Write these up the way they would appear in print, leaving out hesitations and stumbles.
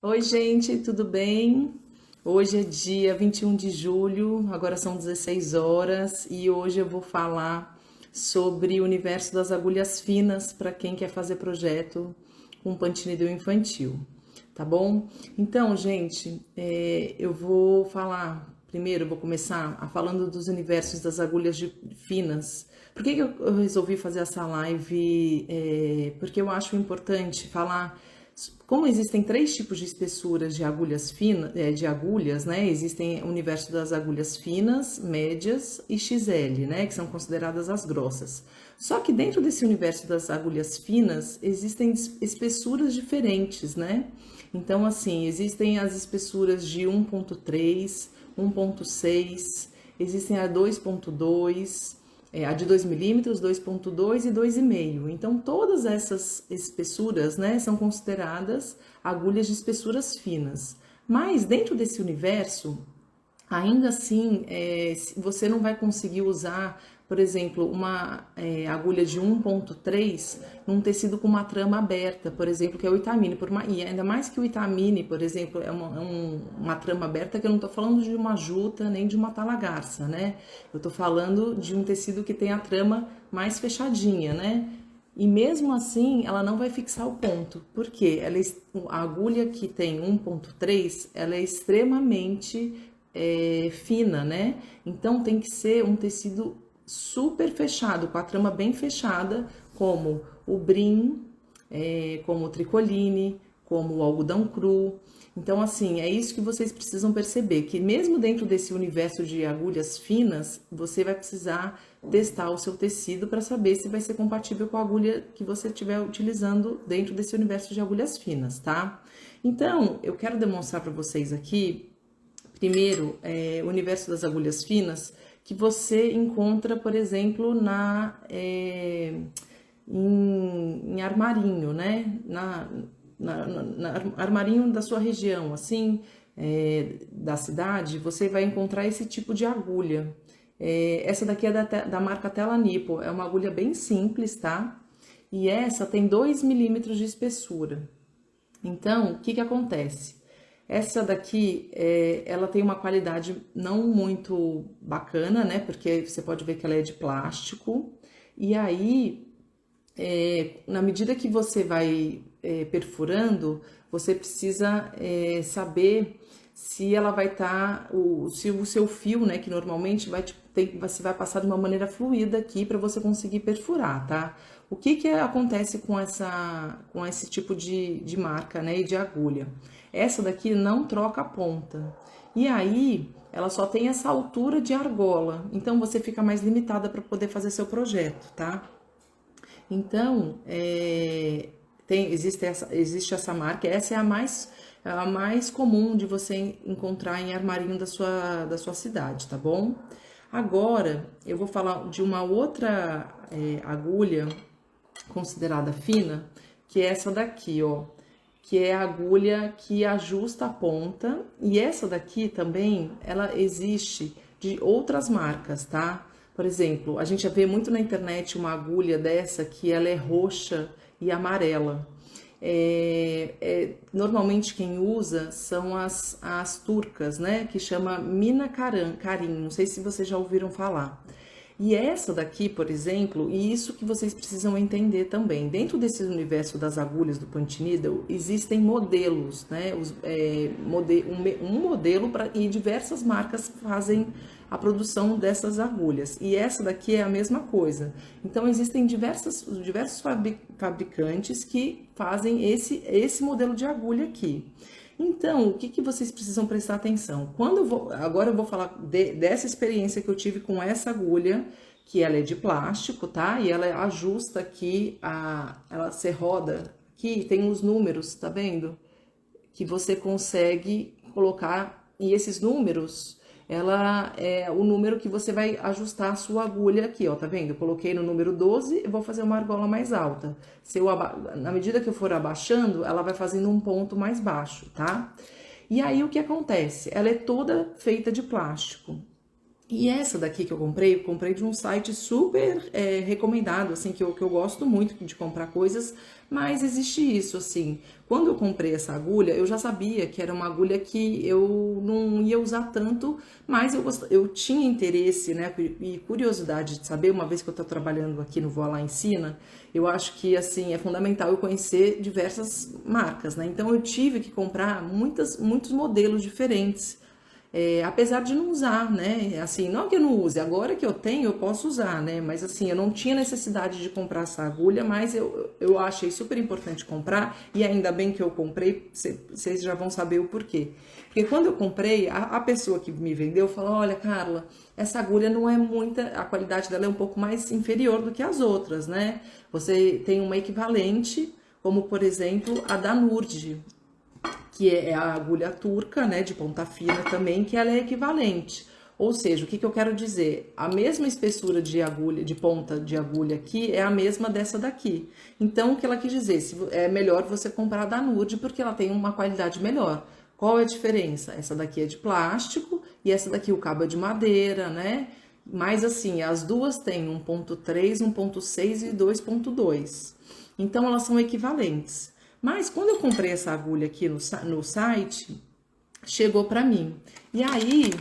Oi, gente, tudo bem? Hoje é dia 21 de julho, agora são 16 horas e hoje eu vou falar sobre o universo das agulhas finas para quem quer fazer projeto com pantinideu infantil, tá bom? Então, gente, eu vou falar, primeiro eu vou começar falando dos universos das agulhas finas. Por que que eu resolvi fazer essa live? Porque eu acho importante falar como existem três tipos de espessuras de agulhas finas, de agulhas, né? Existem o universo das agulhas finas, médias e XL, né? Que são consideradas as grossas. Só que dentro desse universo das agulhas finas existem espessuras diferentes, né? Então, assim, existem as espessuras de 1,3, 1,6, existem a 2,2, a de 2 milímetros, 2,2 e 2,5. Então, todas essas espessuras, né, são consideradas agulhas de espessuras finas. Mas dentro desse universo, ainda assim, você não vai conseguir usar, por exemplo, uma agulha de 1,3 num tecido com uma trama aberta, por exemplo, que é o Itamine. E ainda mais que o Itamine, por exemplo, é uma trama aberta, que eu não estou falando de uma juta nem de uma talagarça, né? Eu estou falando de um tecido que tem a trama mais fechadinha, né? E mesmo assim, ela não vai fixar o ponto. Por quê? A agulha que tem 1,3, ela é extremamente fina, né? Então tem que ser um tecido super fechado, com a trama bem fechada, como o brim, como o tricoline, como o algodão cru. Então, assim, é isso que vocês precisam perceber, que mesmo dentro desse universo de agulhas finas, você vai precisar testar o seu tecido para saber se vai ser compatível com a agulha que você estiver utilizando dentro desse universo de agulhas finas, tá? Então, eu quero demonstrar para vocês aqui, primeiro, o universo das agulhas finas, que você encontra, por exemplo, em armarinho, né? Na armarinho da sua região, assim, da cidade, você vai encontrar esse tipo de agulha. Essa daqui é da marca Tela Nipo, é uma agulha bem simples, tá? E essa tem 2 milímetros de espessura. Então, o que que acontece? Essa daqui, ela tem uma qualidade não muito bacana, né? Porque você pode ver que ela é de plástico. E aí, na medida que você vai perfurando, você precisa saber se ela vai estar, se o seu fio, né, que normalmente você vai passar de uma maneira fluida aqui para você conseguir perfurar, tá? O que que acontece com esse tipo de marca, né, e de agulha? Essa daqui não troca a ponta. E aí, ela só tem essa altura de argola, então você fica mais limitada para poder fazer seu projeto, tá? Então, existe essa marca, essa é a mais comum de você encontrar em armarinho da sua cidade, tá bom? Agora, eu vou falar de uma outra agulha considerada fina, que é essa daqui, ó, que é a agulha que ajusta a ponta, e essa daqui também, ela existe de outras marcas, tá? Por exemplo, a gente vê muito na internet uma agulha dessa que ela é roxa e amarela. Normalmente quem usa são as turcas, né? Que chama Mina Karin, não sei se vocês já ouviram falar. E essa daqui, por exemplo, e isso que vocês precisam entender também, dentro desse universo das agulhas do punch needle, existem modelos, né? Um modelo e diversas marcas fazem a produção dessas agulhas. E essa daqui é a mesma coisa. Então, existem diversos fabricantes que fazem esse modelo de agulha aqui. Então, o que que vocês precisam prestar atenção? Agora eu vou falar dessa experiência que eu tive com essa agulha, que ela é de plástico, tá? E ela ajusta aqui, você roda aqui, tem os números, tá vendo? Que você consegue colocar, e esses números, ela é o número que você vai ajustar a sua agulha aqui, ó, tá vendo? Eu coloquei no número 12, eu vou fazer uma argola mais alta. Na medida que eu for abaixando, ela vai fazendo um ponto mais baixo, tá? E aí o que acontece? Ela é toda feita de plástico. E essa daqui que eu comprei de um site super recomendado, assim, que eu gosto muito de comprar coisas, mas existe isso, assim. Quando eu comprei essa agulha, eu já sabia que era uma agulha que eu não ia usar tanto, mas eu tinha interesse, né, e curiosidade de saber, uma vez que eu estou trabalhando aqui no Voa Lá Ensina, eu acho que, assim, é fundamental eu conhecer diversas marcas, né? Então eu tive que comprar muitos modelos diferentes. Apesar de não usar, né? Assim, não que eu não use, agora que eu tenho, eu posso usar, né? Mas assim, eu não tinha necessidade de comprar essa agulha, mas eu achei super importante comprar, e ainda bem que eu comprei, vocês já vão saber o porquê. Porque quando eu comprei, a pessoa que me vendeu falou: olha, Carla, essa agulha não é muita, a qualidade dela é um pouco mais inferior do que as outras, né? Você tem uma equivalente, como por exemplo a da Nurd, que é a agulha turca, né, de ponta fina também, que ela é equivalente. Ou seja, o que eu quero dizer? A mesma espessura de agulha, de ponta de agulha aqui, é a mesma dessa daqui. Então, o que ela quis dizer? É melhor você comprar da Nurd, porque ela tem uma qualidade melhor. Qual é a diferença? Essa daqui é de plástico e essa daqui o cabo é de madeira, né? Mas assim, as duas têm 1.3, 1.6 e 2.2. Então, elas são equivalentes. Mas quando eu comprei essa agulha aqui no site, chegou para mim. E aí,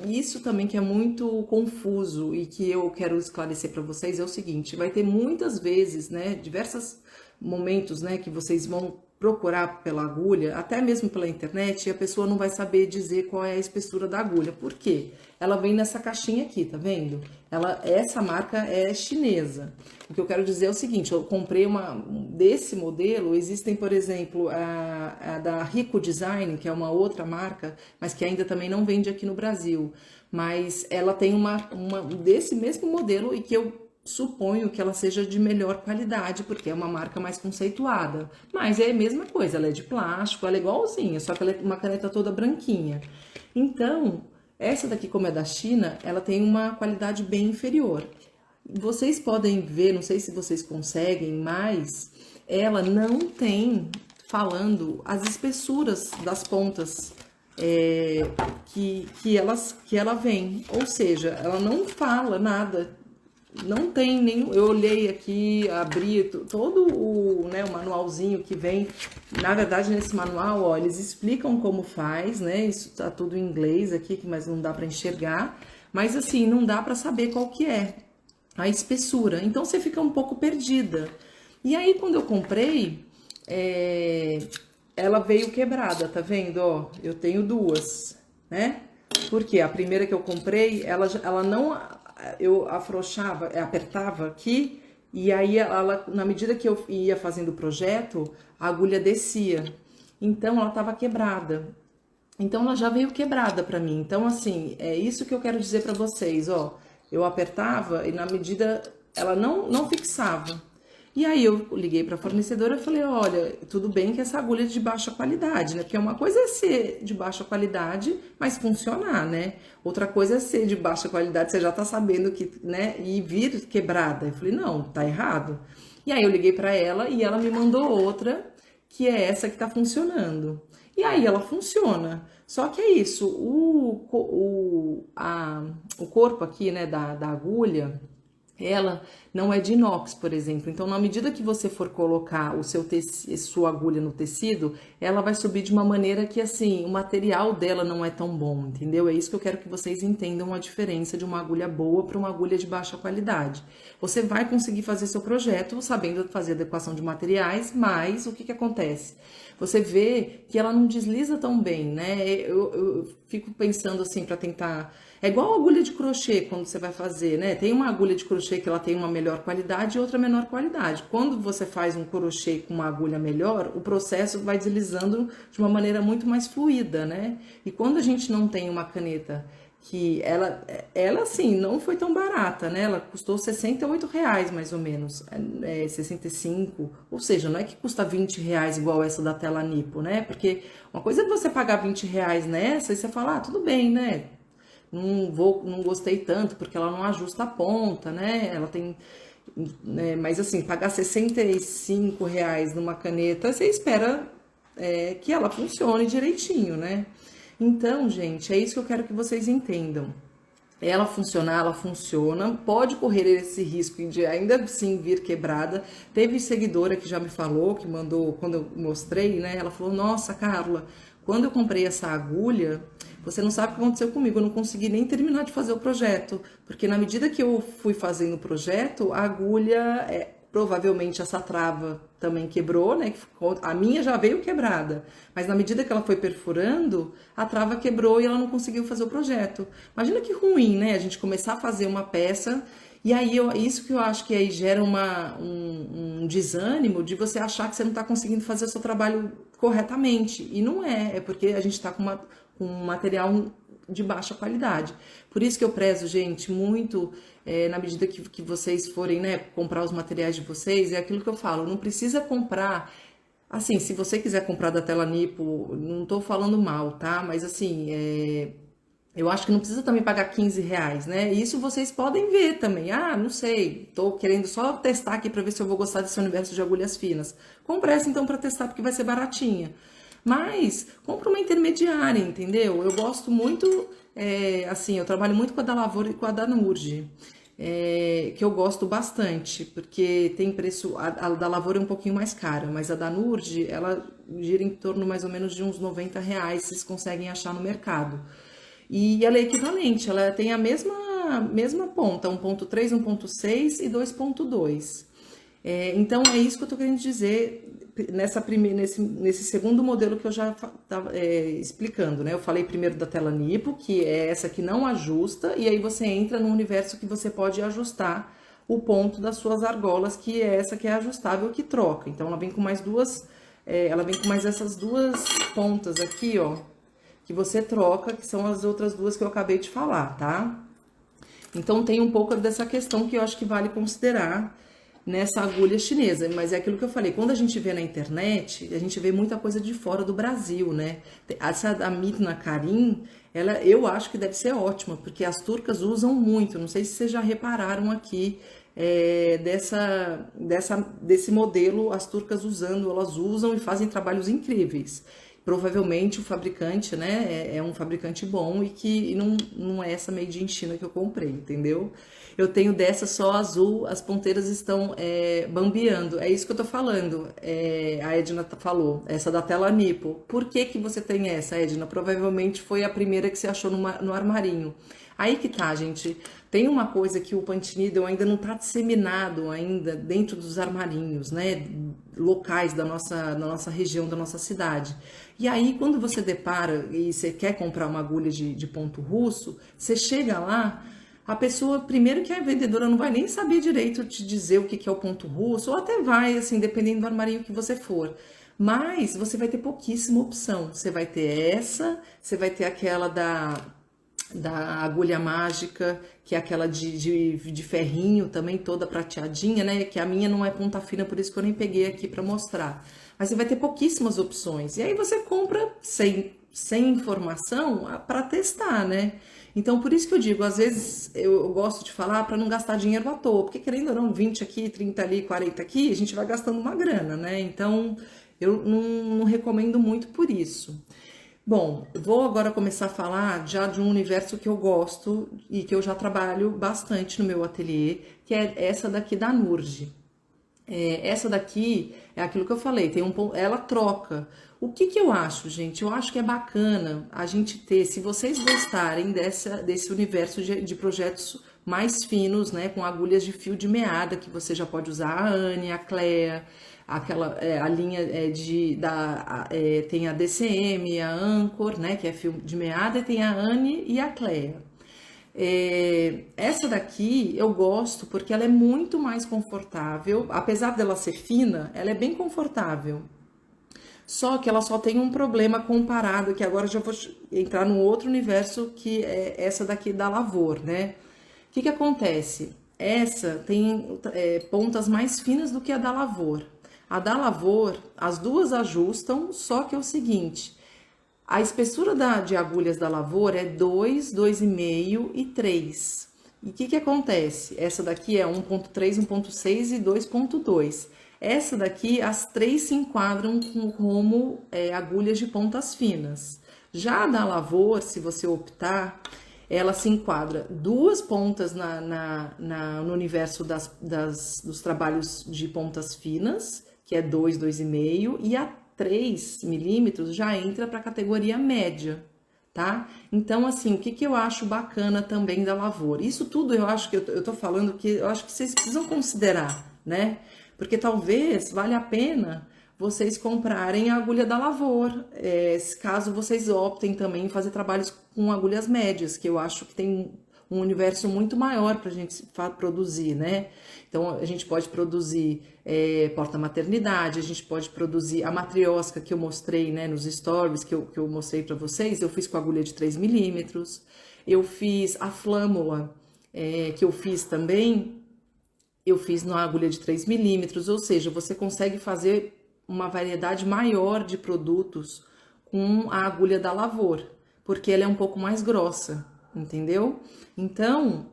isso também que é muito confuso e que eu quero esclarecer para vocês é o seguinte: vai ter muitas vezes, né, diversos momentos, né, que vocês vão procurar pela agulha, até mesmo pela internet, e a pessoa não vai saber dizer qual é a espessura da agulha. Por quê? Ela vem nessa caixinha aqui, tá vendo? Essa marca é chinesa. O que eu quero dizer é o seguinte: eu comprei desse modelo. Existem, por exemplo, a da Rico Design, que é uma outra marca, mas que ainda também não vende aqui no Brasil. Mas ela tem uma desse mesmo modelo e que eu suponho que ela seja de melhor qualidade, porque é uma marca mais conceituada. Mas é a mesma coisa, ela é de plástico, ela é igualzinha, só que ela é uma caneta toda branquinha. Então, essa daqui, como é da China, ela tem uma qualidade bem inferior. Vocês podem ver, não sei se vocês conseguem, mas ela não tem falando as espessuras das pontas que ela vem. Ou seja, ela não fala nada. Não tem nenhum. Eu olhei aqui, abri todo o, né, o manualzinho que vem. Na verdade, nesse manual, ó, eles explicam como faz, né? Isso tá tudo em inglês aqui, mas não dá para enxergar. Mas assim, não dá para saber qual que é a espessura. Então você fica um pouco perdida. E aí, quando eu comprei, ela veio quebrada, tá vendo? Ó, eu tenho duas, né? Porque a primeira que eu comprei, ela não. Eu afrouxava, apertava aqui, e aí na medida que eu ia fazendo o projeto, a agulha descia. Então ela estava quebrada. Então ela já veio quebrada para mim. Então assim, é isso que eu quero dizer para vocês, ó. Eu apertava e na medida ela não fixava. E aí eu liguei para a fornecedora e falei: olha, tudo bem que essa agulha é de baixa qualidade, né? Porque uma coisa é ser de baixa qualidade, mas funcionar, né? Outra coisa é ser de baixa qualidade, você já tá sabendo que, né? E vir quebrada. Eu falei: não, tá errado. E aí eu liguei para ela e ela me mandou outra, que é essa que tá funcionando. E aí ela funciona. Só que é isso, o corpo aqui, né, da agulha, ela não é de inox, por exemplo. Então, na medida que você for colocar sua agulha no tecido, ela vai subir de uma maneira que, assim, o material dela não é tão bom, entendeu? É isso que eu quero que vocês entendam a diferença de uma agulha boa para uma agulha de baixa qualidade. Você vai conseguir fazer seu projeto sabendo fazer adequação de materiais, mas o que acontece? Você vê que ela não desliza tão bem, né? Eu fico pensando assim para tentar. É igual a agulha de crochê quando você vai fazer, né? Tem uma agulha de crochê que ela tem uma melhor qualidade e outra menor qualidade. Quando você faz um crochê com uma agulha melhor, o processo vai deslizando de uma maneira muito mais fluida, né? E quando a gente não tem uma caneta que ela assim, não foi tão barata, né? Ela custou R$ 68 mais ou menos, 65, ou seja, não é que custa R$ 20 igual essa da Tela Nipo, né? Porque uma coisa é você pagar R$ 20 nessa e você falar, tudo bem, né? Não gostei tanto porque ela não ajusta a ponta, né? Ela tem, né? Mas assim, pagar R$ 65 numa caneta, você espera que ela funcione direitinho, né? Então, gente, é isso que eu quero que vocês entendam. ela funcionar, ela funciona, pode correr esse risco de ainda assim vir quebrada. Teve seguidora que já me falou, que mandou, quando eu mostrei, né? Ela falou: Nossa, Carla, quando eu comprei essa agulha, você não sabe o que aconteceu comigo, eu não consegui nem terminar de fazer o projeto, porque na medida que eu fui fazendo o projeto, a agulha, provavelmente essa trava também quebrou, né? A minha já veio quebrada, mas na medida que ela foi perfurando, a trava quebrou e ela não conseguiu fazer o projeto. Imagina que ruim, né? A gente começar a fazer uma peça e aí isso que eu acho que aí gera um desânimo de você achar que você não está conseguindo fazer o seu trabalho corretamente. E não é porque a gente está com um material de baixa qualidade. Por isso que eu prezo, gente, muito, na medida que vocês forem, né, comprar os materiais de vocês, é aquilo que eu falo, não precisa comprar. Assim, se você quiser comprar da Tela Nipo, não tô falando mal, tá? Mas assim, eu acho que não precisa também pagar R$ 15, né? Isso vocês podem ver também. Ah, não sei, tô querendo só testar aqui para ver se eu vou gostar desse universo de agulhas finas. Compre essa então para testar porque vai ser baratinha. Mas compra uma intermediária, entendeu? Eu gosto muito, assim, eu trabalho muito com a da Lavoro e com a da Nurge. Que eu gosto bastante, porque tem preço, a da Lavoro é um pouquinho mais cara, mas a da Nurge, ela gira em torno mais ou menos de uns R$ 90, vocês conseguem achar no mercado. E ela é equivalente, ela tem a mesma ponta, 1.3, 1.6 e 2.2. Então é isso que eu tô querendo dizer nesse segundo modelo que eu já estava explicando, né? Eu falei primeiro da tela Nipo, que é essa que não ajusta, e aí você entra no universo que você pode ajustar o ponto das suas argolas, que é essa que é ajustável, que troca. Então ela vem com mais ela vem com mais essas duas pontas aqui, ó, que você troca, que são as outras duas que eu acabei de falar, tá? Então tem um pouco dessa questão que eu acho que vale considerar nessa agulha chinesa, mas é aquilo que eu falei, quando a gente vê na internet, a gente vê muita coisa de fora do Brasil, né? Essa da Mitna Karim, eu acho que deve ser ótima, porque as turcas usam muito, não sei se vocês já repararam aqui, desse modelo, as turcas usando, elas usam e fazem trabalhos incríveis. Provavelmente o fabricante, né, é um fabricante bom e que não é essa made in China que eu comprei, entendeu? Eu tenho dessa só azul, as ponteiras estão bambeando. É isso que eu tô falando. A Edna falou, essa da tela Nipo. Por que que você tem essa, Edna? Provavelmente foi a primeira que você achou no armarinho. Aí que tá, gente. Tem uma coisa que o Punch Needle ainda não tá disseminado ainda dentro dos armarinhos, né? Locais da nossa região, da nossa cidade. E aí, quando você depara e você quer comprar uma agulha de ponto russo, você chega lá, a pessoa, primeiro que a vendedora não vai nem saber direito te dizer o que é o ponto russo, ou até vai, assim, dependendo do armarinho que você for. Mas você vai ter pouquíssima opção. Você vai ter essa, você vai ter aquela da agulha mágica, que é aquela de ferrinho também, toda prateadinha, né? Que a minha não é ponta fina, por isso que eu nem peguei aqui para mostrar. Mas você vai ter pouquíssimas opções. E aí você compra sem informação para testar, né? Então, por isso que eu digo, às vezes eu gosto de falar para não gastar dinheiro à toa, porque querendo ou não, 20 aqui, 30 ali, 40 aqui, a gente vai gastando uma grana, né? Então, eu não recomendo muito por isso. Bom, vou agora começar a falar já de um universo que eu gosto e que eu já trabalho bastante no meu ateliê, que é essa daqui da Nurge. Essa daqui é aquilo que eu falei, ela troca. O que que eu acho, gente? Eu acho que é bacana a gente ter, se vocês gostarem desse universo de projetos mais finos, né, com agulhas de fio de meada, que você já pode usar a Anne, a Clea, a linha tem a DCM, a Anchor, né, que é fio de meada, e tem a Anne e a Clea. Essa daqui eu gosto porque ela é muito mais confortável, apesar dela ser fina, ela é bem confortável. Só que ela só tem um problema comparado, que agora eu já vou entrar num outro universo, que é essa daqui da Lavor, né? O que que acontece? Essa tem pontas mais finas do que a da Lavor. A da Lavor, as duas ajustam, só que é o seguinte, a espessura de agulhas da Lavor é 2, 2,5 e 3. E o que que acontece? Essa daqui é 1.3, 1.6 e 2.2. Essa daqui, as três se enquadram como agulhas de pontas finas. Já a da Lavor, se você optar, ela se enquadra duas pontas no universo dos trabalhos de pontas finas, que é 2, 2,5, e a 3 milímetros já entra para a categoria média, tá? Então, assim, o que eu acho bacana também da lavoura? Isso tudo eu acho que eu tô falando que eu acho que vocês precisam considerar, né? Porque talvez valha a pena vocês comprarem a agulha da lavoura, caso vocês optem também em fazer trabalhos com agulhas médias, que eu acho que tem um universo muito maior para a gente produzir, né? Então, a gente pode produzir porta-maternidade, a gente pode produzir a matriosca que eu mostrei, né, nos stories, que eu mostrei para vocês, eu fiz com agulha de 3 milímetros, eu fiz a flâmula, que eu fiz também, eu fiz na agulha de 3 milímetros, ou seja, você consegue fazer uma variedade maior de produtos com a agulha da lavoura, porque ela é um pouco mais grossa, entendeu? Então,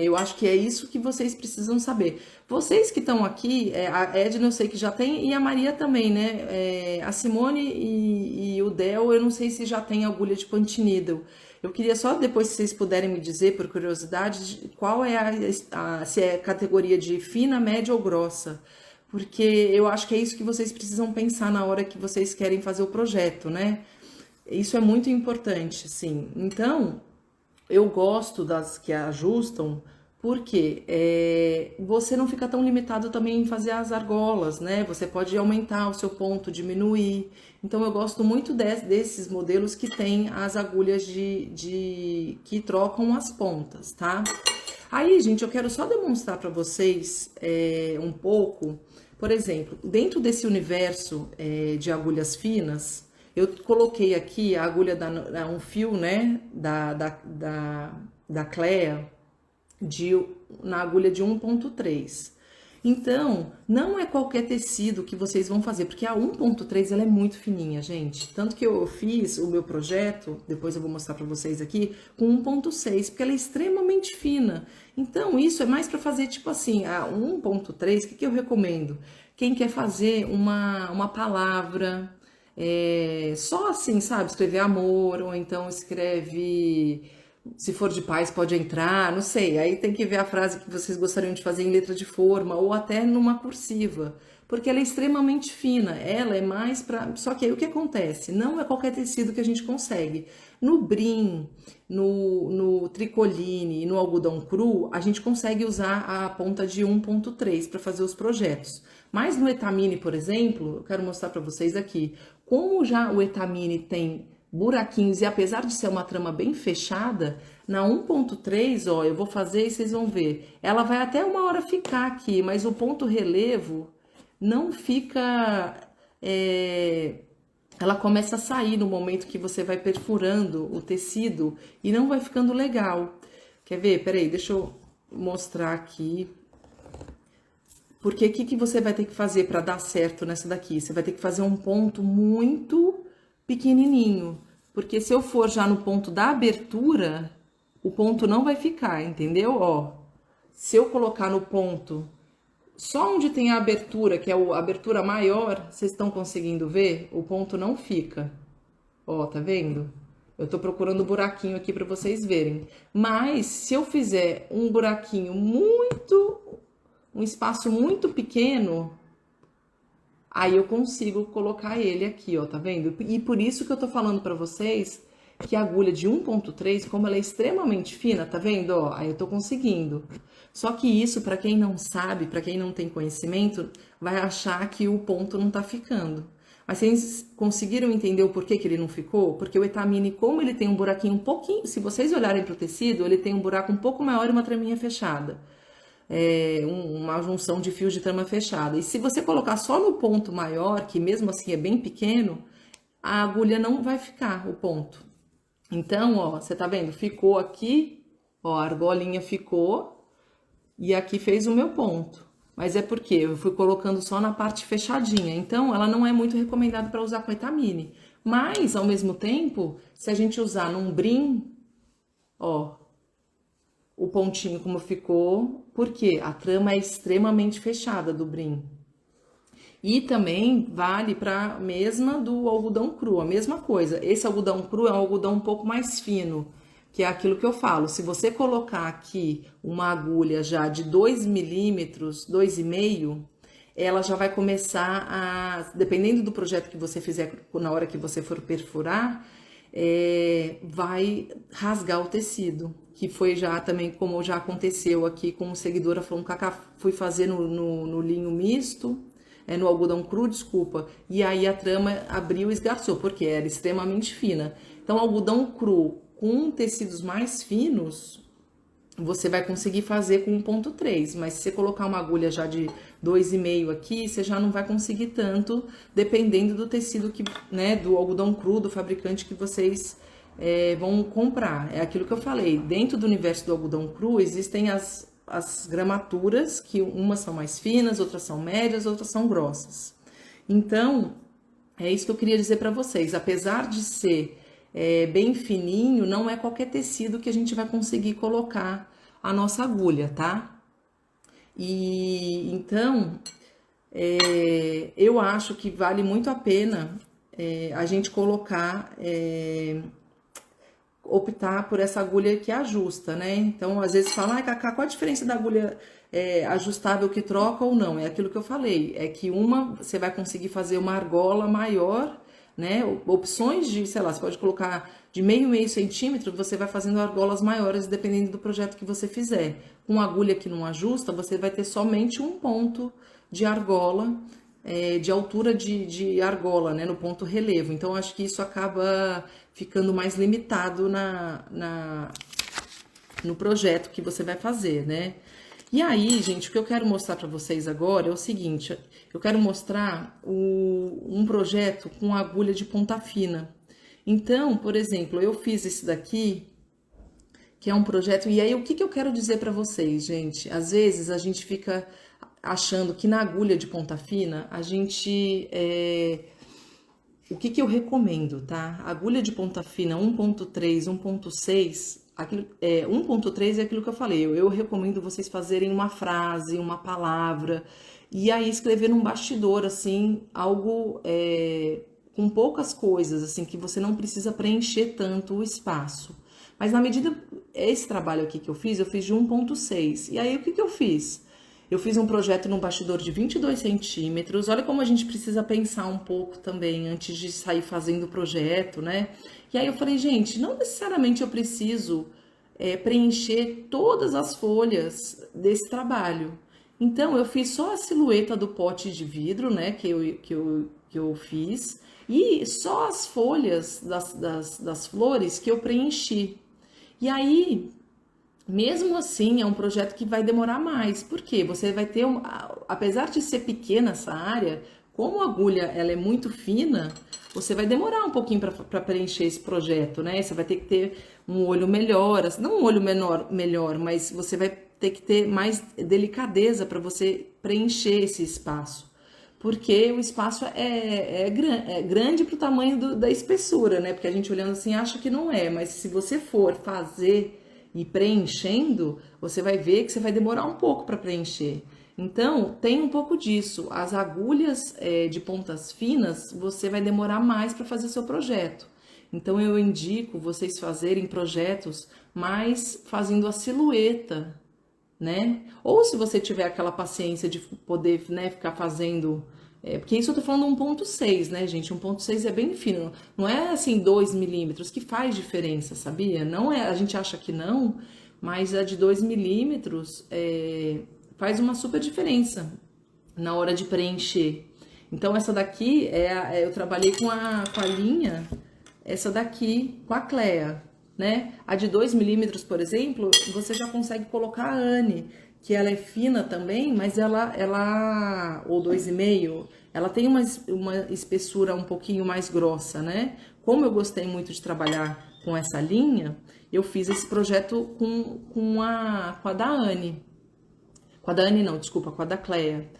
eu acho que é isso que vocês precisam saber. Vocês que estão aqui, a Edna eu sei que já tem, e a Maria também, né? A Simone e o Del, eu não sei se já tem agulha de punch needle. Eu queria só depois, se vocês puderem me dizer, por curiosidade, qual é se é categoria de fina, média ou grossa. Porque eu acho que é isso que vocês precisam pensar na hora que vocês querem fazer o projeto, né? Isso é muito importante, sim. Então, eu gosto das que ajustam, porque você não fica tão limitado também em fazer as argolas, né? Você pode aumentar o seu ponto, diminuir. Então, eu gosto muito desses modelos que tem as agulhas que trocam as pontas, tá? Aí, gente, eu quero só demonstrar para vocês um pouco. Por exemplo, dentro desse universo de agulhas finas, eu coloquei aqui a agulha um fio, né, da Clea na agulha de 1,3. Então, não é qualquer tecido que vocês vão fazer, porque a 1,3 ela é muito fininha, gente. Tanto que eu fiz o meu projeto, depois eu vou mostrar para vocês aqui, com 1,6, porque ela é extremamente fina. Então, isso é mais para fazer, tipo assim, a 1,3, o que eu recomendo? Quem quer fazer uma palavra, só assim, sabe? Escrever amor, ou então escreve... Se for de paz, pode entrar, não sei. Aí tem que ver a frase que vocês gostariam de fazer em letra de forma ou até numa cursiva, porque ela é extremamente fina. Ela é mais para. Só que aí o que acontece? Não é qualquer tecido que a gente consegue. No brim, no tricoline e no algodão cru, a gente consegue usar a ponta de 1,3 para fazer os projetos. Mas no etamine, por exemplo, eu quero mostrar para vocês aqui. Como já o etamine tem buraquinhos, e apesar de ser uma trama bem fechada, na 1,3, ó, eu vou fazer e vocês vão ver. Ela vai até uma hora ficar aqui, mas o ponto relevo não fica... ela começa a sair no momento que você vai perfurando o tecido e não vai ficando legal. Quer ver? Peraí, deixa eu mostrar aqui. Porque o que você vai ter que fazer para dar certo nessa daqui? Você vai ter que fazer um ponto muito pequenininho, porque se eu for já no ponto da abertura, o ponto não vai ficar, entendeu? Ó, se eu colocar no ponto só onde tem a abertura, que é a abertura maior, vocês estão conseguindo ver? O ponto não fica. Ó, tá vendo? Eu tô procurando um buraquinho aqui para vocês verem. Mas se eu fizer um buraquinho um espaço muito pequeno, aí eu consigo colocar ele aqui, ó, tá vendo? E por isso que eu tô falando pra vocês que a agulha de 1,3, como ela é extremamente fina, tá vendo? Ó, aí eu tô conseguindo. Só que isso, pra quem não sabe, pra quem não tem conhecimento, vai achar que o ponto não tá ficando. Mas vocês conseguiram entender o porquê que ele não ficou? Porque o etamine, como ele tem um buraquinho um pouquinho... Se vocês olharem pro tecido, ele tem um buraco um pouco maior e uma traminha fechada. Uma junção de fios de trama fechada. E se você colocar só no ponto maior, que mesmo assim é bem pequeno, a agulha não vai ficar o ponto. Então, ó, você tá vendo? Ficou aqui, ó, a argolinha ficou e aqui fez o meu ponto. Mas é porque eu fui colocando só na parte fechadinha. Então, ela não é muito recomendada para usar com etamine. Mas, ao mesmo tempo, se a gente usar num brim, ó, o pontinho como ficou, porque a trama é extremamente fechada do brim. E também vale para a mesma do algodão cru, a mesma coisa. Esse algodão cru é um algodão um pouco mais fino, que é aquilo que eu falo. Se você colocar aqui uma agulha já de 2 milímetros, 2,5, ela já vai começar a, dependendo do projeto que você fizer na hora que você for perfurar, vai rasgar o tecido, que foi já também como já aconteceu aqui com uma seguidora falando, Cacá, fui fazer no linho misto, no algodão cru, desculpa, e aí a trama abriu e esgarçou, porque era extremamente fina. Então, algodão cru com tecidos mais finos, você vai conseguir fazer com 1,3, mas se você colocar uma agulha já de 2,5 aqui, você já não vai conseguir tanto, dependendo do tecido que, né, do algodão cru, do fabricante que vocês vão comprar. É aquilo que eu falei, dentro do universo do algodão cru existem as gramaturas, que umas são mais finas, outras são médias, outras são grossas. Então, é isso que eu queria dizer para vocês, apesar de ser bem fininho, não é qualquer tecido que a gente vai conseguir colocar a nossa agulha, tá? E então, eu acho que vale muito a pena a gente colocar, optar por essa agulha que ajusta, né? Então, às vezes fala, ai, Cacá, qual a diferença da agulha ajustável que troca ou não? É aquilo que eu falei, é que uma você vai conseguir fazer uma argola maior, né? Opções de, sei lá, você pode colocar de meio centímetro, você vai fazendo argolas maiores dependendo do projeto que você fizer. Com agulha que não ajusta, você vai ter somente um ponto de argola, de altura de argola, né? No ponto relevo. Então, acho que isso acaba ficando mais limitado no projeto que você vai fazer, né? E aí, gente, o que eu quero mostrar para vocês agora é o seguinte, eu quero mostrar um projeto com agulha de ponta fina. Então, por exemplo, eu fiz esse daqui, que é um projeto, e aí o que eu quero dizer para vocês, gente? Às vezes a gente fica achando que na agulha de ponta fina, a gente... O que eu recomendo, tá? Agulha de ponta fina 1,3, 1,6... 1,3 é aquilo que eu falei, eu recomendo vocês fazerem uma frase, uma palavra, e aí escrever num bastidor, assim, algo com poucas coisas, assim, que você não precisa preencher tanto o espaço. Mas na medida, esse trabalho aqui que eu fiz de 1,6, e aí o que eu fiz? Eu fiz um projeto num bastidor de 22 centímetros, olha como a gente precisa pensar um pouco também antes de sair fazendo o projeto, né? E aí eu falei, gente, não necessariamente eu preciso preencher todas as folhas desse trabalho. Então, eu fiz só a silhueta do pote de vidro, né, que eu fiz, e só as folhas das flores que eu preenchi. E aí... Mesmo assim, é um projeto que vai demorar mais, porque você vai ter, apesar de ser pequena essa área, como a agulha ela é muito fina, você vai demorar um pouquinho para preencher esse projeto, né? Você vai ter que ter um olho melhor, não um olho melhor, mas você vai ter que ter mais delicadeza para você preencher esse espaço. Porque o espaço é grande para o tamanho da espessura, né? Porque a gente olhando assim acha que não é, mas se você for fazer e preenchendo, você vai ver que você vai demorar um pouco para preencher. Então, tem um pouco disso. As agulhas de pontas finas, você vai demorar mais para fazer seu projeto. Então, eu indico vocês fazerem projetos mais fazendo a silhueta, né? Ou se você tiver aquela paciência de poder, né, ficar fazendo... porque isso eu tô falando 1,6, né, gente? 1,6 é bem fino. Não é assim 2 milímetros, que faz diferença, sabia? Não é, a gente acha que não, mas a de 2 milímetros faz uma super diferença na hora de preencher. Então, essa daqui, eu trabalhei com a linha, essa daqui com a Clea, né? A de 2 milímetros, por exemplo, você já consegue colocar a Anne, que ela é fina também, mas ou 2,5, ela tem uma espessura um pouquinho mais grossa, né? Como eu gostei muito de trabalhar com essa linha, eu fiz esse projeto com a da Anne. Com a da Anne não, desculpa, com a da Clea.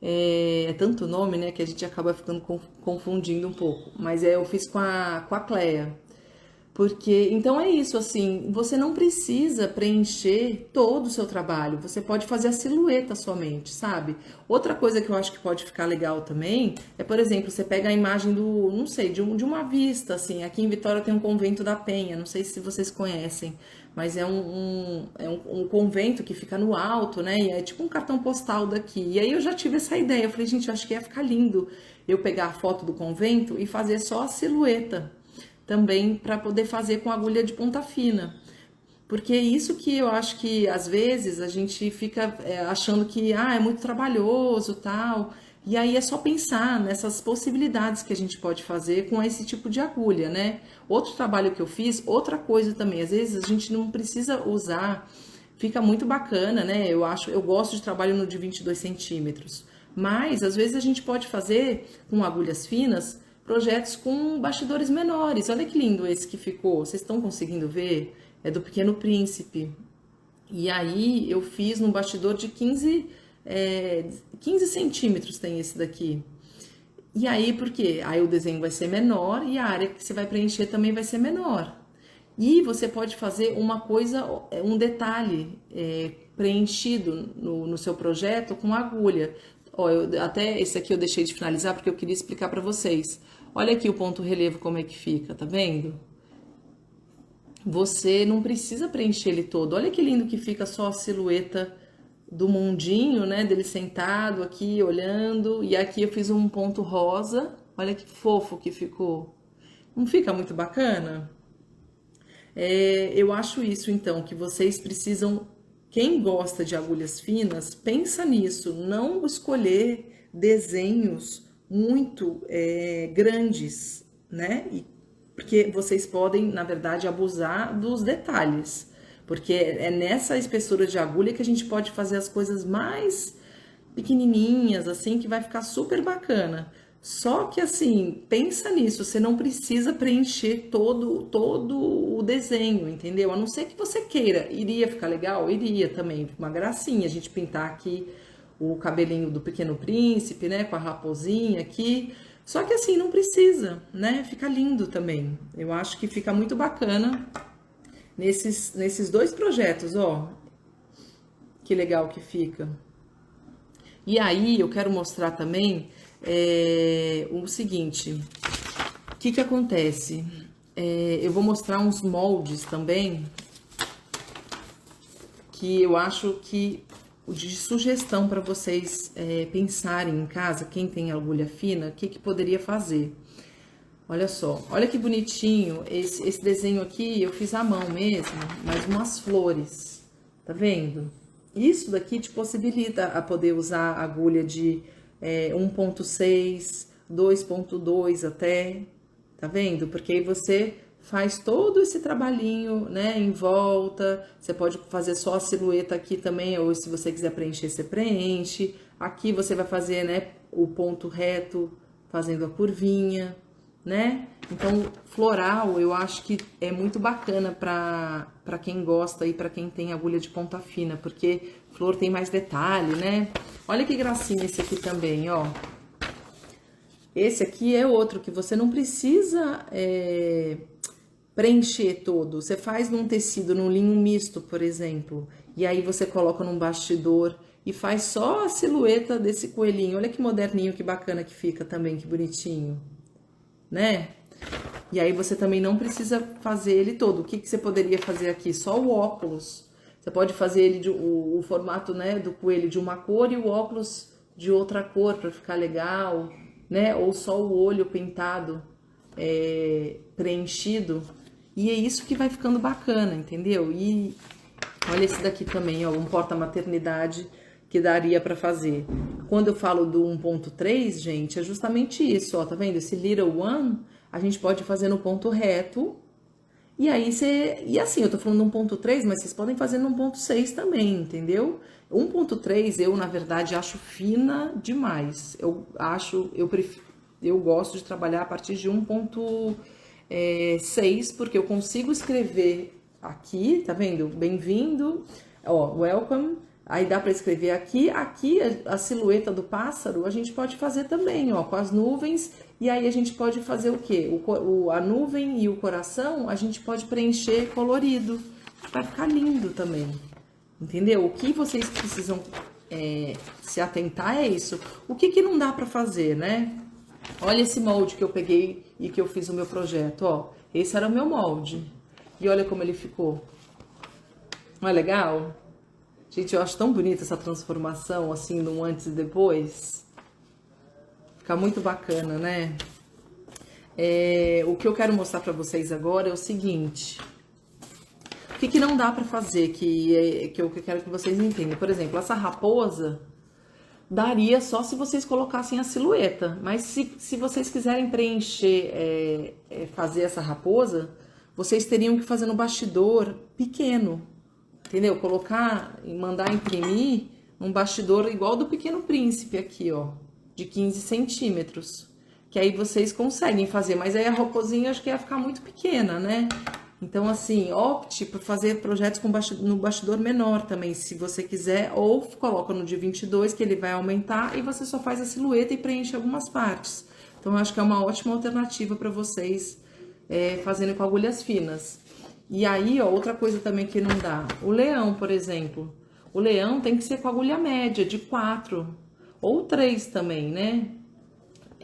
É tanto nome, né, que a gente acaba ficando confundindo um pouco. Mas eu fiz com a Clea. Porque, então é isso, assim, você não precisa preencher todo o seu trabalho, você pode fazer a silhueta somente, sabe? Outra coisa que eu acho que pode ficar legal também é, por exemplo, você pega a imagem do, não sei, de uma vista, assim, aqui em Vitória tem um convento da Penha, não sei se vocês conhecem, mas é um convento que fica no alto, né? E é tipo um cartão postal daqui. E aí eu já tive essa ideia, eu falei, gente, eu acho que ia ficar lindo eu pegar a foto do convento e fazer só a silhueta também para poder fazer com agulha de ponta fina. Porque é isso que eu acho que às vezes a gente fica achando que é muito trabalhoso, tal. E aí é só pensar nessas possibilidades que a gente pode fazer com esse tipo de agulha, né? Outro trabalho que eu fiz, outra coisa também, às vezes a gente não precisa usar, fica muito bacana, né? Eu gosto de trabalho no de 22 centímetros. Mas às vezes a gente pode fazer com agulhas finas projetos com bastidores menores. Olha que lindo esse que ficou. Vocês estão conseguindo ver? É do Pequeno Príncipe. E aí eu fiz num bastidor de 15 centímetros tem esse daqui. E aí, por quê? Aí o desenho vai ser menor e a área que você vai preencher também vai ser menor. E você pode fazer uma coisa, um detalhe preenchido no seu projeto com agulha. Ó, até esse aqui eu deixei de finalizar porque eu queria explicar para vocês. Olha aqui o ponto relevo como é que fica, tá vendo? Você não precisa preencher ele todo. Olha que lindo que fica só a silhueta do mundinho, né? Dele sentado aqui, olhando. E aqui eu fiz um ponto rosa. Olha que fofo que ficou. Não fica muito bacana? Eu acho isso, então, que vocês precisam. Quem gosta de agulhas finas, pensa nisso. Não escolher desenhos muito grandes, né? Porque vocês podem, na verdade, abusar dos detalhes. Porque é nessa espessura de agulha que a gente pode fazer as coisas mais pequenininhas, assim, que vai ficar super bacana. Só que, assim, pensa nisso, você não precisa preencher todo o desenho, entendeu? A não ser que você queira. Iria ficar legal? Iria também, uma gracinha a gente pintar aqui o cabelinho do Pequeno Príncipe, né, com a raposinha aqui. Só que assim, não precisa, né? Fica lindo também. Eu acho que fica muito bacana nesses dois projetos, ó. Que legal que fica. E aí, eu quero mostrar também o seguinte. O que acontece? Eu vou mostrar uns moldes também que eu acho que de sugestão para vocês pensarem em casa, quem tem agulha fina, o que poderia fazer. Olha só, olha que bonitinho, esse desenho aqui eu fiz à mão mesmo, mas umas flores, tá vendo? Isso daqui te possibilita a poder usar agulha de 1.6, 2.2 até, tá vendo? Porque aí você faz todo esse trabalhinho, né, em volta. Você pode fazer só a silhueta aqui também, ou se você quiser preencher, você preenche. Aqui você vai fazer, né, o ponto reto, fazendo a curvinha, né? Então, floral, eu acho que é muito bacana para quem gosta e para quem tem agulha de ponta fina, porque flor tem mais detalhe, né? Olha que gracinha esse aqui também, ó. Esse aqui é outro que você não precisa preencher todo. Você faz num tecido, num linho misto, por exemplo, e aí você coloca num bastidor e faz só a silhueta desse coelhinho. Olha que moderninho, que bacana que fica também, que bonitinho, né? E aí você também não precisa fazer ele todo. O que você poderia fazer aqui? Só o óculos. Você pode fazer ele o formato, né, do coelho de uma cor e o óculos de outra cor para ficar legal, né? Ou só o olho pintado, preenchido. E é isso que vai ficando bacana, entendeu? E olha esse daqui também, ó, um porta-maternidade que daria para fazer. Quando eu falo do 1.3, gente, é justamente isso, ó, tá vendo? Esse little one, a gente pode fazer no ponto reto. E aí e assim, eu tô falando do 1.3, mas vocês podem fazer no 1.6 também, entendeu? 1.3 eu, na verdade, acho fina demais. Eu gosto de trabalhar a partir de 1.6, porque eu consigo escrever aqui, tá vendo? Bem-vindo, ó, welcome. Aí dá para escrever aqui a silhueta do pássaro, a gente pode fazer também, ó, com as nuvens E aí a gente pode fazer o quê? A nuvem e o coração a gente pode preencher colorido. Vai ficar lindo também. Entendeu? O que vocês precisam se atentar é isso. O que não dá pra fazer, né? Olha esse molde que eu peguei e que eu fiz o meu projeto, ó. Esse era o meu molde. E olha como ele ficou. Não é legal? Gente, eu acho tão bonita essa transformação, assim, no antes e depois. Fica muito bacana, né? O que eu quero mostrar pra vocês agora é o seguinte. O que não dá pra fazer, que eu quero que vocês entendam. Por exemplo, essa raposa daria só se vocês colocassem a silhueta. Mas se vocês quiserem preencher, fazer essa raposa, vocês teriam que fazer no bastidor pequeno. Entendeu? Colocar e mandar imprimir um bastidor igual do Pequeno Príncipe aqui, ó. De 15 centímetros. Que aí vocês conseguem fazer. Mas aí a raposinha acho que ia ficar muito pequena, né? Então, assim, opte por fazer projetos no bastidor menor também, se você quiser, ou coloca no de 22, que ele vai aumentar, e você só faz a silhueta e preenche algumas partes. Então, eu acho que é uma ótima alternativa para vocês fazendo com agulhas finas. E aí, ó, outra coisa também que não dá. O leão, por exemplo. O leão tem que ser com agulha média, de 4, ou 3 também, né?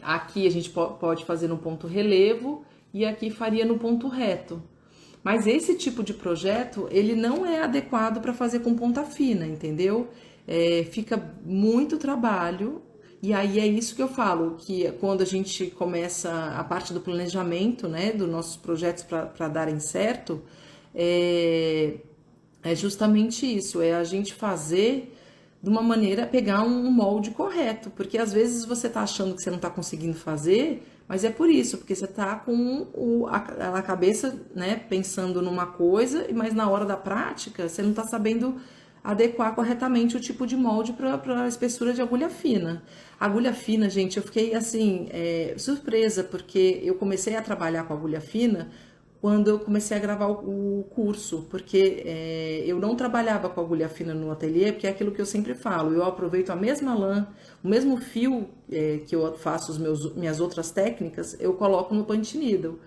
Aqui a gente pode fazer no ponto relevo, e aqui faria no ponto reto. Mas esse tipo de projeto, ele não é adequado para fazer com ponta fina, entendeu? Fica muito trabalho, e aí é isso que eu falo, que quando a gente começa a parte do planejamento, né, dos nossos projetos para darem certo, é justamente isso, é a gente fazer de uma maneira, pegar um molde correto, porque às vezes você tá achando que você não tá conseguindo fazer, mas é por isso, porque você tá com a cabeça, né, pensando numa coisa, mas na hora da prática você não tá sabendo adequar corretamente o tipo de molde para a espessura de agulha fina. Agulha fina, gente, eu fiquei assim, surpresa, porque eu comecei a trabalhar com agulha fina quando eu comecei a gravar o curso, porque eu não trabalhava com agulha fina no ateliê, porque é aquilo que eu sempre falo, eu aproveito a mesma lã, o mesmo fio que eu faço minhas outras técnicas, eu coloco no punch needle.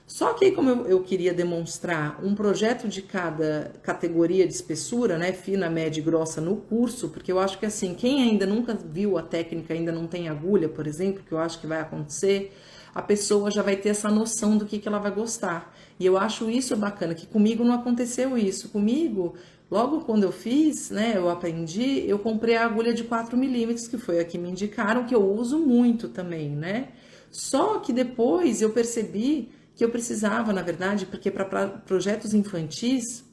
Só que aí, como eu queria demonstrar um projeto de cada categoria de espessura, né, fina, média e grossa no curso, porque eu acho que assim, quem ainda nunca viu a técnica, ainda não tem agulha, por exemplo, que eu acho que vai acontecer, a pessoa já vai ter essa noção do que ela vai gostar. E eu acho isso bacana, que comigo não aconteceu isso. Comigo, logo quando eu fiz, né, eu aprendi, eu comprei a agulha de 4 milímetros, que foi a que me indicaram, que eu uso muito também, né? Só que depois eu percebi que eu precisava, na verdade, porque para projetos infantis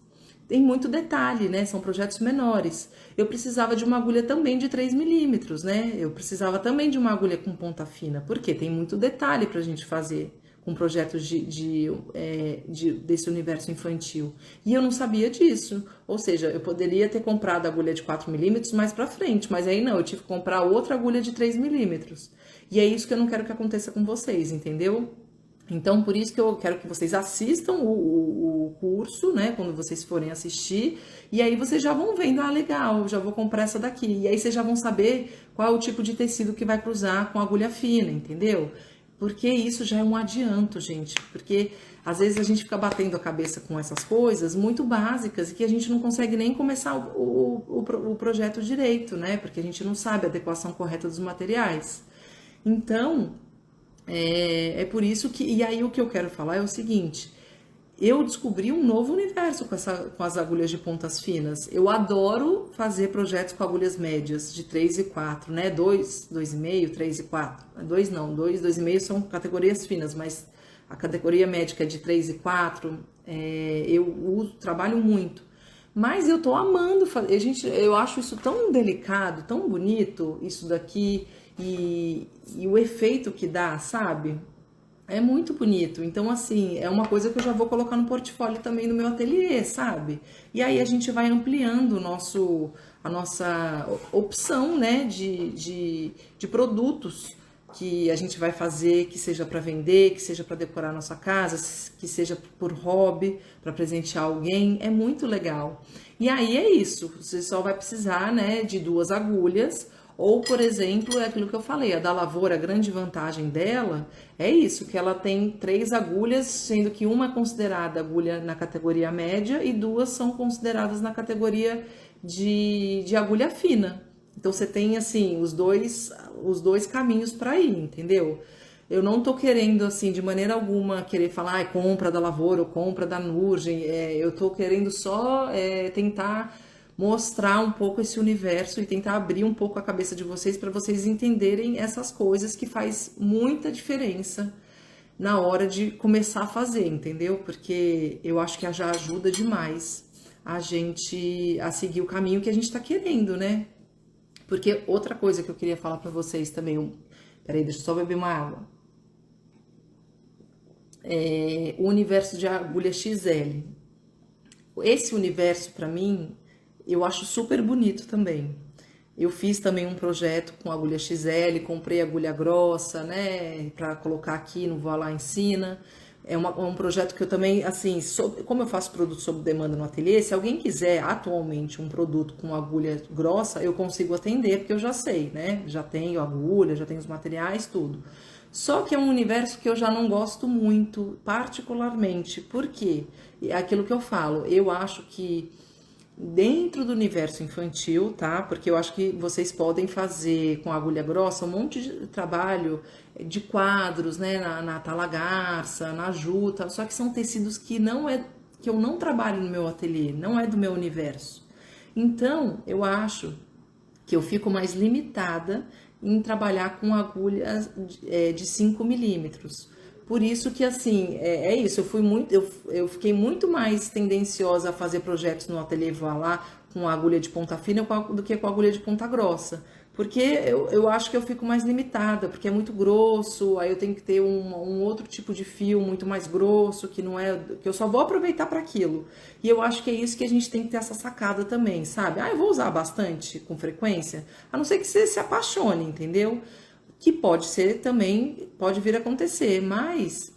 tem muito detalhe, né? São projetos menores. Eu precisava de uma agulha também de 3 milímetros, né? Eu precisava também de uma agulha com ponta fina, porque tem muito detalhe para a gente fazer com projetos desse universo infantil. E eu não sabia disso. Ou seja, eu poderia ter comprado a agulha de 4 milímetros mais para frente, mas aí não, eu tive que comprar outra agulha de 3 milímetros. E é isso que eu não quero que aconteça com vocês, entendeu? Então, por isso que eu quero que vocês assistam o curso, né? Quando vocês forem assistir. E aí vocês já vão vendo, legal, já vou comprar essa daqui. E aí vocês já vão saber qual é o tipo de tecido que vai cruzar com agulha fina, entendeu? Porque isso já é um adianto, gente. Porque às vezes a gente fica batendo a cabeça com essas coisas muito básicas e que a gente não consegue nem começar o projeto direito, né? Porque a gente não sabe a adequação correta dos materiais. Então... É por isso que... E aí o que eu quero falar é o seguinte... Eu descobri um novo universo com as agulhas de pontas finas. Eu adoro fazer projetos com agulhas médias, de 3 e 4, né? 2, 2,5, 3 e 4. 2 não, 2, 2,5 são categorias finas, mas a categoria média é de 3 e 4, eu trabalho muito. Mas eu tô amando fazer... Gente, eu acho isso tão delicado, tão bonito, isso daqui... E o efeito que dá, sabe? É muito bonito. Então, assim, é uma coisa que eu já vou colocar no portfólio também no meu ateliê, sabe? E aí a gente vai ampliando a nossa opção, né, de produtos que a gente vai fazer, que seja para vender, que seja para decorar a nossa casa, que seja por hobby, para presentear alguém. É muito legal. E aí é isso. Você só vai precisar, né, de 2 agulhas, Ou, por exemplo, é aquilo que eu falei, a da lavoura, a grande vantagem dela é isso, que ela tem 3 agulhas, sendo que uma é considerada agulha na categoria média e 2 são consideradas na categoria de agulha fina. Então você tem assim os dois caminhos para ir, entendeu? Eu não tô querendo, assim, de maneira alguma, querer falar, compra da Lavoura ou compra da Nurgem. Eu tô querendo só tentar mostrar um pouco esse universo e tentar abrir um pouco a cabeça de vocês para vocês entenderem essas coisas que faz muita diferença na hora de começar a fazer, entendeu? Porque eu acho que já ajuda demais a gente a seguir o caminho que a gente tá querendo, né? Porque outra coisa que eu queria falar para vocês também, peraí, deixa eu só beber uma água. O universo de agulha XL. Esse universo, para mim, eu acho super bonito também. Eu fiz também um projeto com agulha XL, comprei agulha grossa, né, para colocar aqui no Voa Lá Ensina. Um projeto que eu também, assim, como eu faço produto sob demanda no ateliê, se alguém quiser atualmente um produto com agulha grossa, eu consigo atender, porque eu já sei, né? Já tenho agulha, já tenho os materiais, tudo. Só que é um universo que eu já não gosto muito, particularmente. Por quê? É aquilo que eu falo, eu acho que dentro do universo infantil, tá? Porque eu acho que vocês podem fazer com agulha grossa um monte de trabalho de quadros, né? Na talagarça, na juta, só que são tecidos que eu não trabalho no meu ateliê, não é do meu universo. Então, eu acho que eu fico mais limitada em trabalhar com agulhas de 5 milímetros. Por isso que, assim, isso, eu fiquei muito mais tendenciosa a fazer projetos no ateliê Voa Lá com agulha de ponta fina do que com agulha de ponta grossa. Porque eu acho que eu fico mais limitada, porque é muito grosso, aí eu tenho que ter um outro tipo de fio muito mais grosso, que não é, que eu só vou aproveitar para aquilo. E eu acho que é isso que a gente tem que ter essa sacada também, sabe? Eu vou usar bastante com frequência, a não ser que você se apaixone, entendeu? Que pode ser também, pode vir a acontecer, mas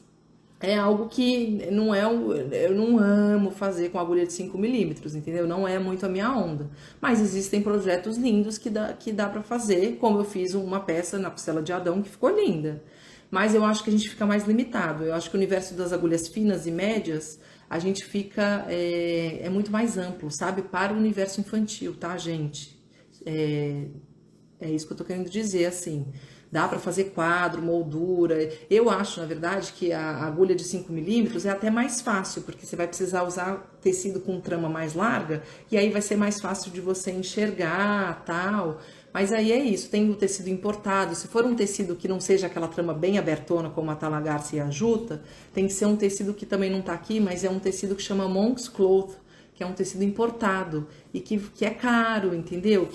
é algo que não é, eu não amo fazer com agulha de 5 milímetros, entendeu? Não é muito a minha onda. Mas existem projetos lindos que dá para fazer, como eu fiz uma peça na costela de Adão que ficou linda. Mas eu acho que a gente fica mais limitado. Eu acho que o universo das agulhas finas e médias, a gente fica, é muito mais amplo, sabe? Para o universo infantil, tá, gente? É isso que eu tô querendo dizer, assim. Dá para fazer quadro, moldura. Eu acho, na verdade, que a agulha de 5 milímetros é até mais fácil, porque você vai precisar usar tecido com trama mais larga, e aí vai ser mais fácil de você enxergar, tal. Mas aí é isso, tem o tecido importado. Se for um tecido que não seja aquela trama bem abertona, como a talagarça e a juta, tem que ser um tecido que também não tá aqui, mas é um tecido que chama Monk's Cloth, que é um tecido importado e que é caro, entendeu?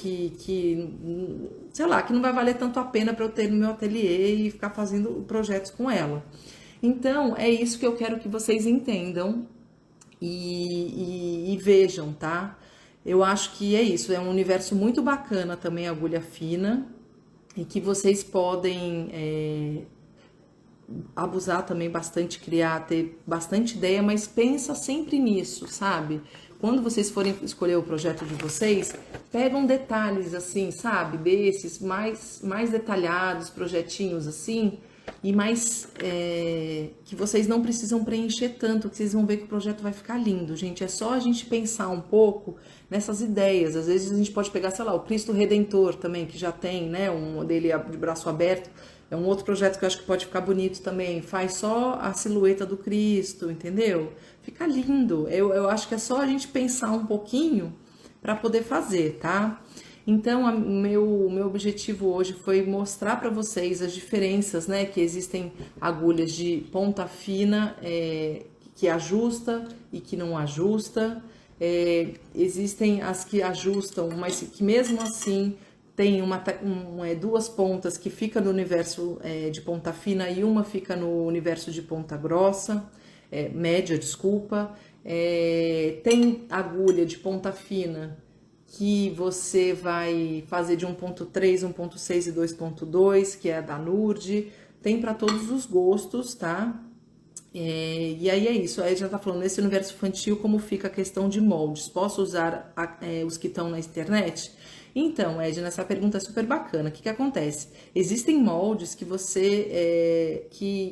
Sei lá, que não vai valer tanto a pena para eu ter no meu ateliê e ficar fazendo projetos com ela. Então, é isso que eu quero que vocês entendam e vejam, tá? Eu acho que é isso, é um universo muito bacana também, a agulha fina, e que vocês podem abusar também bastante, criar, ter bastante ideia, mas pensa sempre nisso, sabe? Quando vocês forem escolher o projeto de vocês, pegam detalhes assim, sabe? Desses mais detalhados, projetinhos assim, e mais que vocês não precisam preencher tanto, que vocês vão ver que o projeto vai ficar lindo, gente. É só a gente pensar um pouco nessas ideias. Às vezes a gente pode pegar, sei lá, o Cristo Redentor também, que já tem, né, um dele de braço aberto. É um outro projeto que eu acho que pode ficar bonito também. Faz só a silhueta do Cristo, entendeu? Fica lindo. Eu acho que é só a gente pensar um pouquinho para poder fazer, tá? Então, o meu objetivo hoje foi mostrar para vocês as diferenças, né? Que existem agulhas de ponta fina, que ajusta e que não ajusta. Existem as que ajustam, mas que mesmo assim tem duas pontas que fica no universo de ponta fina e uma fica no universo de ponta grossa, média, desculpa. Tem agulha de ponta fina que você vai fazer de 1.3, 1.6 e 2.2, que é da Nurgem. Tem para todos os gostos, tá? E aí é isso, aí já tá falando nesse universo infantil como fica a questão de moldes. Posso usar os que estão na internet? Então, Edna, essa pergunta é super bacana. O que que acontece? Existem moldes que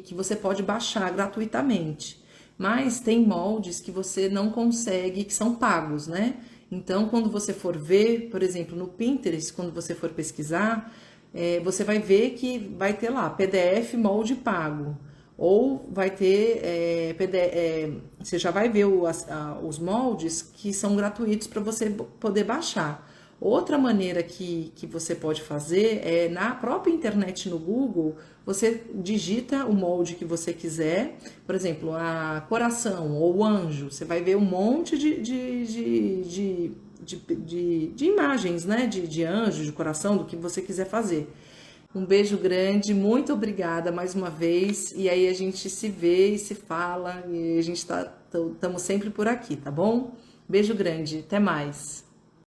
que você pode baixar gratuitamente, mas tem moldes que você não consegue, que são pagos, né? Então, quando você for ver, por exemplo, no Pinterest, quando você for pesquisar, você vai ver que vai ter lá PDF molde pago. Ou vai ter você já vai ver os moldes que são gratuitos para você poder baixar. Outra maneira que você pode fazer é na própria internet no Google, você digita o molde que você quiser, por exemplo, a coração ou anjo, você vai ver um monte de imagens, né? De anjo, de coração, do que você quiser fazer. Um beijo grande, muito obrigada mais uma vez. E aí a gente se vê e se fala, e a gente estamos sempre por aqui, tá bom? Beijo grande, até mais.